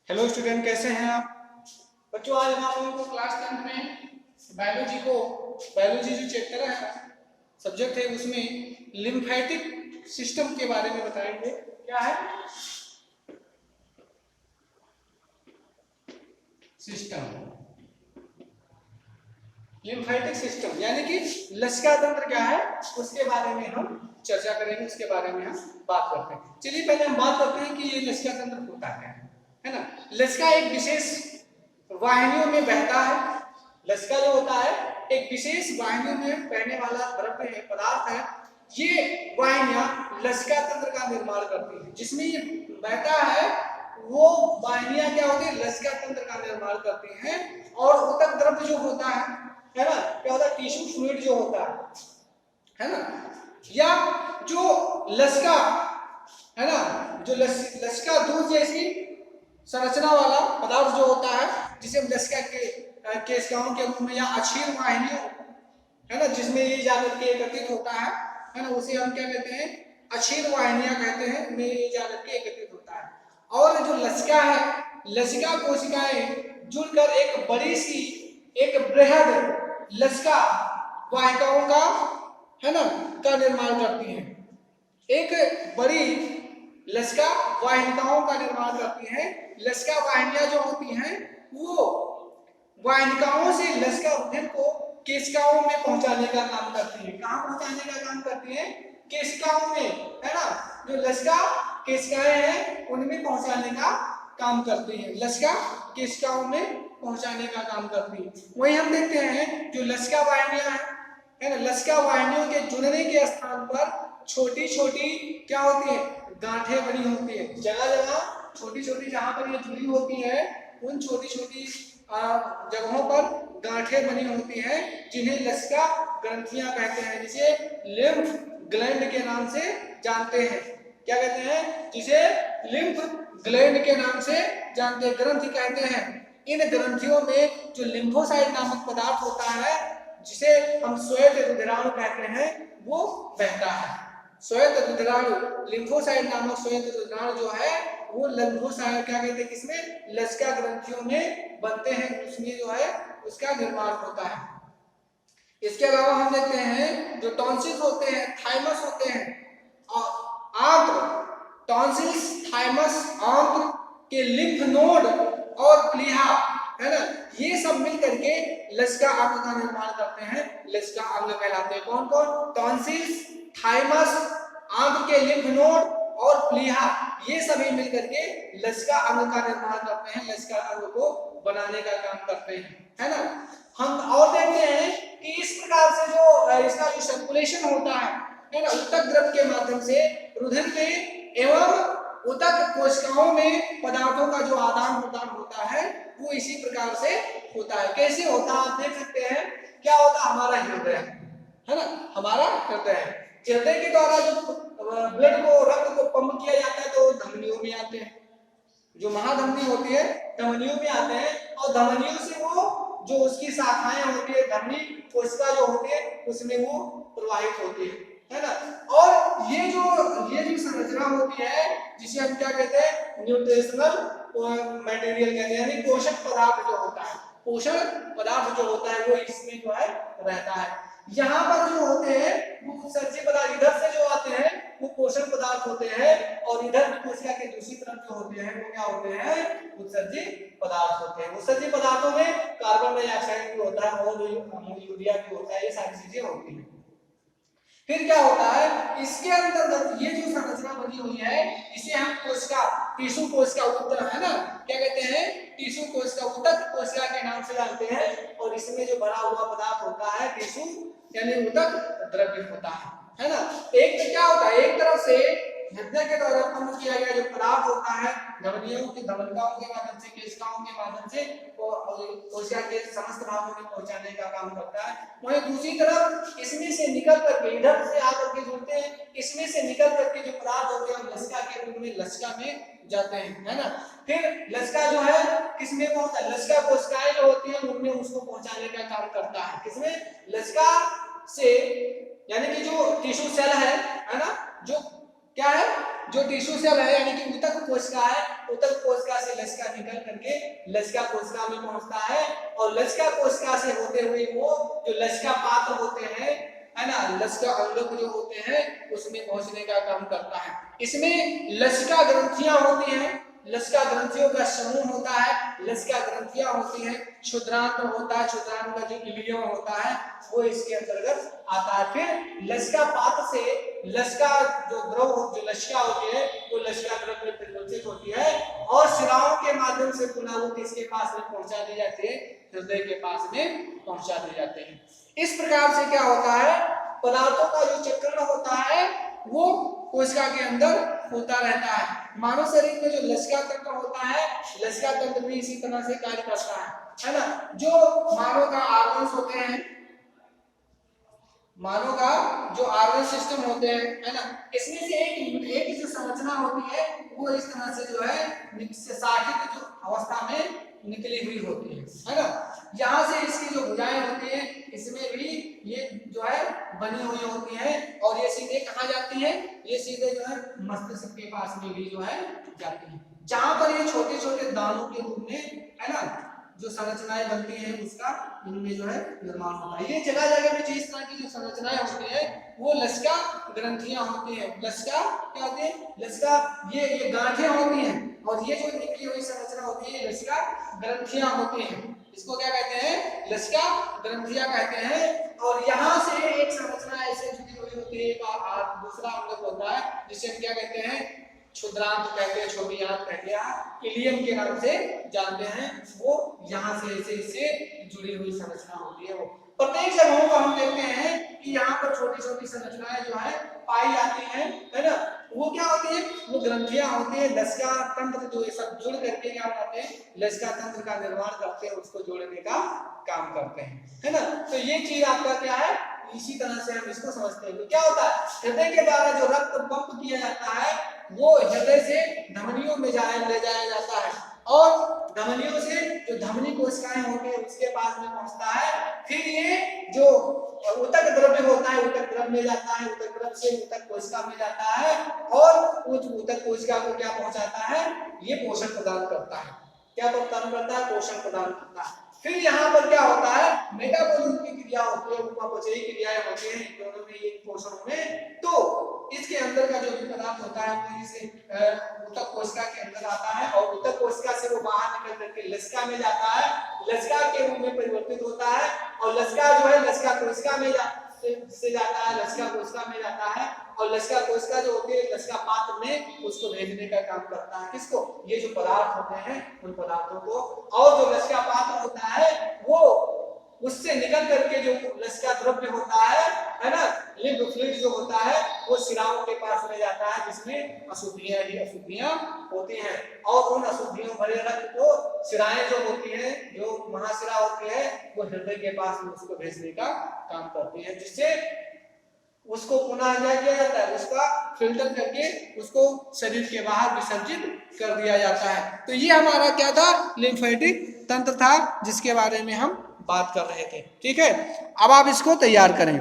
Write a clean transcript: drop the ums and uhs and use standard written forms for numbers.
Hello student, कैसे हैं आप? बच्चों, आज हम आप लोगों को क्लास 10 में बायोलॉजी जो चैप्टर है, सब्जेक्ट है, उसमें लिम्फेटिक सिस्टम के बारे में बताएंगे। क्या है सिस्टम? लिम्फेटिक सिस्टम यानी कि लसिका तंत्र क्या है, उसके बारे में हम चर्चा करेंगे, उसके बारे में हम बात करते हैं। चलिए पहले हम बात करते हैं कि ये लसिका तंत्र होता है ना। लसिका एक विशेष वाहिनियों में बहता है। लसिका जो होता है एक विशेष वाहिनियों में बहने वाला द्रव्य है, पदार्थ है। ये वाहिनियां लसिका तंत्र का निर्माण करती है। जिसमें ये बहता है वो वाहिनियां क्या होती है, लसिका तंत्र का निर्माण करती हैं। और ऊतक द्रव्य जो होता है ना, क्या होता है, टिश्यू फ्लूइड जो होता है ना, या जो लसिका है ना, जो लसिका दूध जैसी संरचना वाला पदार्थ जो होता है, जिसे हम लसिका के केशिकाओं के रूप में या अक्षीर वाहिनियों है ना, जिसमें ये जाकर के एकत्रित होता है ना, उसे हम क्या कहते हैं, अक्षीर वाहिनियां कहते हैं, उनमें ये जाकर के एकत्रित होता है। और जो लसिका है, लसिका कोशिकाएं जुड़कर एक बड़ी सी, एक बृहद लसिका वाहिकाओं का है ना का निर्माण करती हैं। एक बड़ी लसिका वाहिकाओं का निर्माण करती हैं। लसिका वाहिनियां जो होती हैं वो वाहिकाओं से लसिका रुधिर को केशिकाओं में पहुंचाने का काम करती है। कहां पहुंचाने का काम करती है? केशिकाओं में, है ना। जो लसिका केशिकाएं हैं उनमें पहुंचाने का काम करती है। लसिका केशिकाओं में पहुंचाने का काम करती है। वहीं हम देखते हैं जो लसिका वाहिनियां है ना, लसिका वाहिनियों के जुड़ने के स्थान पर छोटी छोटी क्या होती है, गांठें बनी होती है। जगह जगह छोटी छोटी जहां पर ये जुड़ी होती है, उन छोटी छोटी जगहों पर गांठें बनी होती हैं, जिन्हें लसिका ग्रंथियां कहते हैं, जिसे लिम्फ ग्लैंड के नाम से जानते हैं। क्या कहते हैं? जिसे लिम्फ ग्लैंड के नाम से जानते हैं, ग्रंथि कहते हैं। इन ग्रंथियों में जो लिम्फोसाइट नामक पदार्थ होता है, जिसे हम श्वेत रुधिराणु कहते हैं, वो बहता है। श्वेत रुधिराणु, लिम्फोसाइट नामक श्वेत रुधिराणु जो है वो लिम्फोसाइट क्या कहते हैं, किसमें, लसिका ग्रंथियों में बनते हैं, उसमें जो है उसका निर्माण होता है। इसके अलावा हम देखते हैं जो टॉन्सिल्स होते हैं, थाइमस होते हैं, आंत्र, टॉन्सिल्स, थाइमस, आंत्र के लिम्फ नोड और प्लीहा है ना, ये सब मिलकर के लसिका अंग का निर्माण करते हैं, लसिका अंग कहलाते हैं। कौन कौन? टॉन्सिल्स, थाइमस, आंत्र के लिम्फ नोड और प्लीहा, ये सभी मिलकर के लसिका अंग का निर्माण करते हैं, लसिका अंग को बनाने का काम करते हैं, है ना। हम और देखते हैं कि इस प्रकार से जो इसका जो सर्कुलेशन होता है ना, ऊतक द्रव्य के माध्यम से रुधिर में एवं ऊतक कोशिकाओं में पदार्थों का जो आदान प्रदान होता है वो इसी प्रकार से होता है। कैसे होता है आप देख सकते हैं। क्या होता है? हमारा हृदय है ना, हमारा हृदय है। हृदय के द्वारा जो ब्लड को, रक्त को पंप किया जाता है तो धमनियों में आते हैं। जो महाधमनी होती है धमनियों में आते हैं, और धमनियों से वो जो उसकी शाखाएं होती है, धमनी कोशिका जो होती है उसमें वो प्रवाहित होती है ना। और ये जो संरचना होती है, जिसे हम क्या कहते हैं, न्यूट्रिशनल मटेरियल कहते हैं, यानी पोषक पदार्थ जो होता है, पोषण पदार्थ जो होता है वो इसमें जो है रहता है। यहाँ पर जो होते हैं वो उत्सर्जी पदार्थ, इधर से जो आते हैं वो पोषण पदार्थ होते हैं, और इधर कोशिका के दूसरी तरफ जो होते हैं वो क्या होते हैं, उत्सर्जी पदार्थ होते हैं। उत्सर्जी पदार्थों में कार्बन डाइऑक्साइड भी होता है और यूरिया भी होता है, ये सारी चीजें होती हैं। फिर क्या होता है, इसके अंतर्गत ये जो संरचना बनी हुई है इसे हम कोशिका, टिश्यू कोशिका ऊतक है ना, क्या कहते हैं, टिश्यू कोशिका, ऊतक कोशिका के नाम से जानते हैं। और इसमें जो भरा हुआ पदार्थ होता है टिश्यू यानी ऊतक द्रव्य होता है ना। एक तो क्या होता है, एक तरफ से हृदय के द्वारा पंप किया गया जो पदार्थ होता है धमनियों की, धमनिकाओं के माध्यम से, केशिकाओं के माध्यम से कोशिका के समस्त भागों में पहुंचाने का काम करता है। वहीं दूसरी तरफ इसमें से निकल करके, इधर से आकर के जुड़ते हैं, इसमें से निकल करके जो पदार्थ होते हैं लसिका के रूप में लसिका में जाते हैं, है ना। फिर लसिका जो है किसमें पहुंचता है, लसिका कोशिकाएं जो होती हैं उनमें उसको पहुंचाने का काम करता है। किसमें? लसिका से, यानी कि जो टिश्यू सेल है ना, जो क्या है, जो टिश्यू सेल है यानी कि ऊतक कोशिका है, उत्तक कोशिका से लसिका निकल करके लसिका कोशिका में पहुंचता है और लसिका कोशिका से होते हुए वो जो लसिका पात्र होते हैं, है ना, लसिका अंगक जो होते हैं उसमें पहुंचने का काम करता है। इसमें लसिका ग्रंथियां होती हैं, लसिका ग्रंथियों का समूह होता है, लसिका ग्रंथियां होती हैं, क्षुद्रांत होता है, क्षुद्रांत का जो इलियम होता है वो इसके अंतर्गत आता है। फिर लसिका पात्र से लसिका जो द्रव जो लसिका होती है वो लसिका द्रव में परिवर्तित होती है और शिराओं के माध्यम से पुनः वो किसके पास में पहुंचा दी जाती है, हृदय के पास में पहुंचा दिए जाते हैं। इस प्रकार से क्या होता है, पदार्थों का जो चक्रण होता है वो कोशिका के अंदर होता रहता है। मानव शरीर में जो लसिका तंत्र होता है, लसिका तंत्र भी इसी तरह से कार्य करता है ना। जो मानव का ऑर्गन्स होते हैं, मानव का जो ऑर्गन सिस्टम होते हैं, है ना, इसमें से एक जो संरचना होती है वो इस तरह से जो है शाखित जो अवस्था में निकली हुई होती है ना। यहाँ से इसकी जो भुजाएं होती है इसमें भी ये जो है बनी हुई होती है और ये सीधे कहाँ जाती है, ये सीधे जो है मस्तिष्क के पास में भी जो है जाती है, जहां पर ये छोटे छोटे दानों के रूप में, है ना, जो संरचनाएं बनती हैं उसका इनमें जो है निर्माण होता है। ये जगह जगह में जिस तरह की जो संरचनाएं होती है वो लसिका ग्रंथियां होती हैं। लसिका क्या होती है, लसिका ये गांठें होती हैं और ये जो निकली हुई संरचना होती है लसिका ग्रंथियां होती हैं। इसको क्या कहते हैं, लसिका ग्रंथियां कहते हैं। और यहाँ से एक संरचना ऐसे जुड़ी हुई होती है, एक दूसरा अंग होता है जिसे हम क्या कहते हैं, क्षुद्रांत कहते हैं, छोटी आंत कहते हैं, इलियम के नाम से जानते हैं। वो यहाँ से ऐसे जुड़ी हुई संरचना होती है। वो प्रत्येक जगहों को हम देखते हैं कि यहाँ पर छोटी छोटी संरचनाएं जो है पाई जाती हैं, है ना। वो क्या होती है, वो ग्रंथियां होती है। लसिका तंत्र जो ये सब जुड़ करके क्या बनाते हैं, लसिका तंत्र का निर्माण करते हैं, उसको जोड़ने का काम करते हैं, है ना। तो ये चीज आपका क्या है, इसी तरह से हम इसको समझते हैं। तो क्या होता है, हृदय के द्वारा जो रक्त पंप किया जाता है वो हृदय से धमनियों में ले जाया जाता है और धमनियों से जो धमनी कोशिकाएं होती है उसके पास में पहुंचता है। फिर ये जो ऊतक द्रव्य होता है ऊतक द्रव्य में जाता है, ऊतक द्रव्य से ऊतक कोशिका में जाता है और उस ऊतक कोशिका को क्या पहुंचाता है, ये पोषण प्रदान करता है। क्या प्रदान करता है, पोषण प्रदान करता है। फिर यहाँ पर क्या होता है, मेटाबॉलिज्म की क्रिया होती है, उपापचयी क्रियाएं होती हैं इन दोनों में, ये पोषणों में। तो इसके अंदर का जो भी पदार्थ होता है वो इसे ऊतक कोशिका के अंदर आता है और ऊतक कोशिका से वो बाहर निकल करके लसिका में जाता है, लसिका के रूप में परिवर्तित होता है और लसिका जो है लसिका कोशिका में से जाता है, लसिका कोशिका में जाता है और लसिका कोशिका जो होती है लसिका पात्र में उसको भेजने का काम करता है। किसको, ये जो पदार्थ होते हैं उन पदार्थों को। और जो लसिका पात्र होता है वो उससे निकल करके जो लसिका द्रव्य होता है ना, लिम्फ फ्लूइड जो होता है वो शिराओं के पास में जाता है जिसमें अशुद्धियां ही अशुद्धियां होती हैं और उन अशुद्धियों भरे रक्त को शिराएं जो होती हैं, जो महाशिरा होती है, वो हृदय के पास में उसको भेजने का काम करती है, जिससे उसको पुनः क्या किया जाता है, उसका फिल्टर करके उसको शरीर के बाहर विसर्जित कर दिया जाता है। तो ये हमारा क्या था, लिम्फेटिक तंत्र था जिसके बारे में हम बात कर रहे थे। ठीक है, अब आप इसको तैयार करें।